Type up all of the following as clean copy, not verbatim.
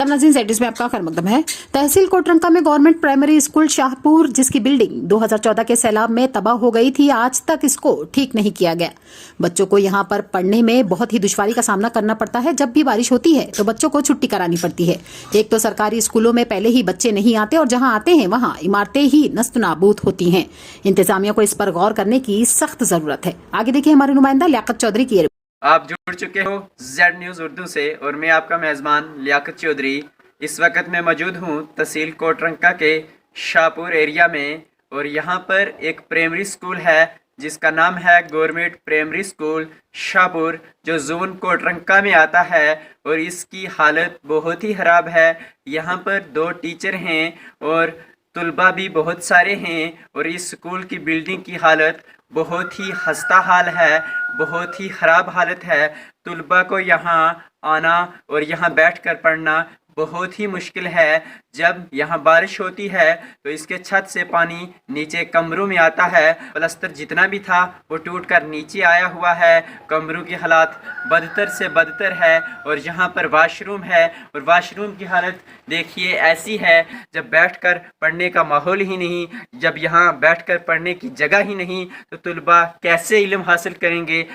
आदाब नाज़रीन, Z news में आपका खैर मकदम है। तहसील कोटरंका में गवर्नमेंट प्राइमरी स्कूल शाहपुर, जिसकी बिल्डिंग 2014 के सैलाब में तबाह हो गई थी, आज तक इसको ठीक नहीं किया गया। बच्चों को यहां पर पढ़ने में बहुत ही दुश्वारी का सामना करना पड़ता है। जब भी बारिश होती है तो बच्चों को छुट्टी करानी पड़ती है। एक तो सरकारी स्कूलों में पहले ही बच्चे नहीं आते और जहाँ आते हैं वहाँ इमारतें ही नस्त नाबूद होती हैं। इंतजामिया को इस पर गौर करने की सख्त जरूरत है। आगे देखिए हमारे नुमाइंदा लियाकत चौधरी की। आप जुड़ चुके हो जेड न्यूज़ उर्दू से और मैं आपका मेज़बान लियाकत चौधरी। इस वक्त मैं मौजूद हूँ तहसील कोटरंका के शाहपुर एरिया में और यहाँ पर एक प्राइमरी स्कूल है जिसका नाम है गवर्नमेंट प्राइमरी स्कूल शाहपुर, जो जोन कोटरंका में आता है और इसकी हालत बहुत ही ख़राब है। यहाँ पर 2 टीचर हैं और तलबा भी बहुत सारे हैं और इस स्कूल की बिल्डिंग की हालत बहुत ही खस्ता हाल है, बहुत ही ख़राब हालत है। तलबा को यहाँ आना और यहाँ बैठकर पढ़ना बहुत ही मुश्किल है। जब यहाँ बारिश होती है तो इसके छत से पानी नीचे कमरों में आता है। प्लास्टर जितना भी था वो टूटकर नीचे आया हुआ है। कमरों की हालत बदतर से बदतर है और यहाँ पर वाशरूम है और वाशरूम की हालत देखिए ऐसी है जब बैठकर पढ़ने का माहौल ही नहीं, जब यहाँ बैठकर पढ़ने की जगह ही नहीं तो तलबा कैसे इल्म हासिल करेंगे।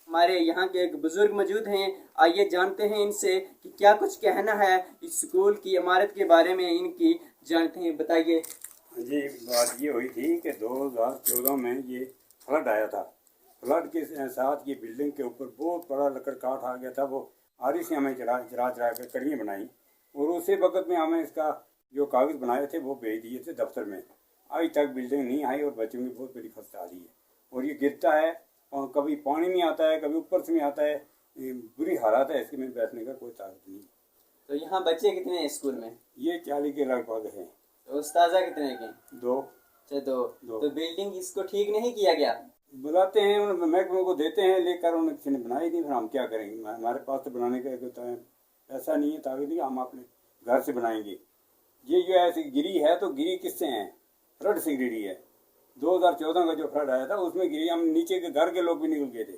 हमारे यहाँ के एक बुजुर्ग मौजूद हैं, आइए जानते हैं इनसे कि क्या कुछ कहना है इस स्कूल की इमारत के बारे में। इनकी जानते हैं, बताइए जी। बात ये हुई थी कि 2014 में ये फ्लड आया था। फ्लड के साथ ये बिल्डिंग के ऊपर बहुत बड़ा लकड़ काट आ गया था। वो आरी से हमें चढ़ा कर कड़ियाँ बनाई और उसी वक्त में हमें इसका जो कागज़ बनाए थे वो भेज दिए थे दफ्तर में। आज तक बिल्डिंग नहीं आई और बच्चों की बहुत बड़ी खस्ता आ रही है और ये गिरता है और कभी पानी में आता है, कभी ऊपर से में आता है। बुरी हालत है, इसके में बैठने का कोई ताकत नहीं। तो यहाँ बच्चे कितने हैं स्कूल में? ये 40 के लगभग हैं। तो उस्ताजा कितने के? 2। अच्छा, 2। तो बिल्डिंग इसको ठीक नहीं किया गया? बुलाते हैं, उन महकमे को देते हैं, लेकर उन्हें किसी ने बनाई नहीं। फिर हम क्या करेंगे? हमारे पास तो बनाने का पैसा नहीं है, ताकत नहीं, हम अपने घर से बनाएंगे। ये जो ऐसी गिरी है तो गिरी किससे है? फ्लड से गिरी है। 2014 का जो फ्लड आया था उसमें गिरी, हम नीचे के घर के लोग भी निकल गए थे।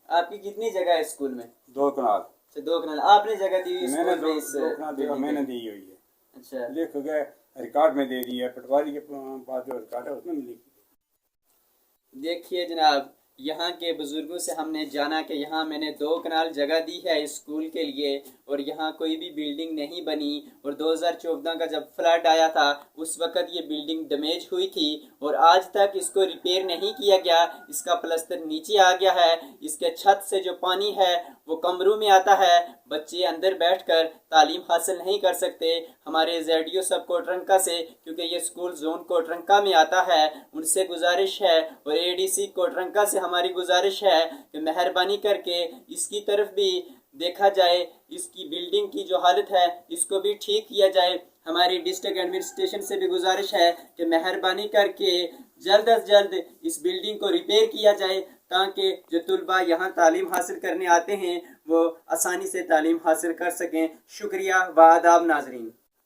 आपकी कितनी जगह है स्कूल में? 2 कनाल। अच्छा, 2 कनाल आपने जगह दी हुई? मैंने 2 कनाल मैंने दी हुई है। अच्छा, लिख गए, रिकॉर्ड में दे दी है। पटवारी के पास जो रिकॉर्ड है उसमें लिख। देखिए जनाब, यहाँ के बुजुर्गों से हमने जाना कि यहाँ मैंने 2 कनाल जगह दी है स्कूल के लिए और यहाँ कोई भी बिल्डिंग नहीं बनी। और 2014 का जब फ्लड आया था उस वक़्त ये बिल्डिंग डैमेज हुई थी और आज तक इसको रिपेयर नहीं किया गया। इसका प्लास्टर नीचे आ गया है, इसके छत से जो पानी है वो कमरों में आता है। बच्चे अंदर बैठकर तालीम हासिल नहीं कर सकते। हमारे जेडीओ सब कोटरंका से, क्योंकि ये स्कूल जोन कोटरंका में आता है, उनसे गुजारिश है और एडीसी कोटरंका से हमारी गुजारिश है कि मेहरबानी करके इसकी तरफ भी देखा जाए। इसकी बिल्डिंग की जो हालत है इसको भी ठीक किया जाए। हमारी डिस्ट्रिक्ट एडमिनिस्ट्रेशन से भी गुजारिश है कि मेहरबानी करके जल्द अज जल्द इस बिल्डिंग को रिपेयर किया जाए ताकि जो तलबा यहाँ तालीम हासिल करने आते हैं वो आसानी से तालीम हासिल कर सकें। शुक्रिया व आदाब नाजरीन।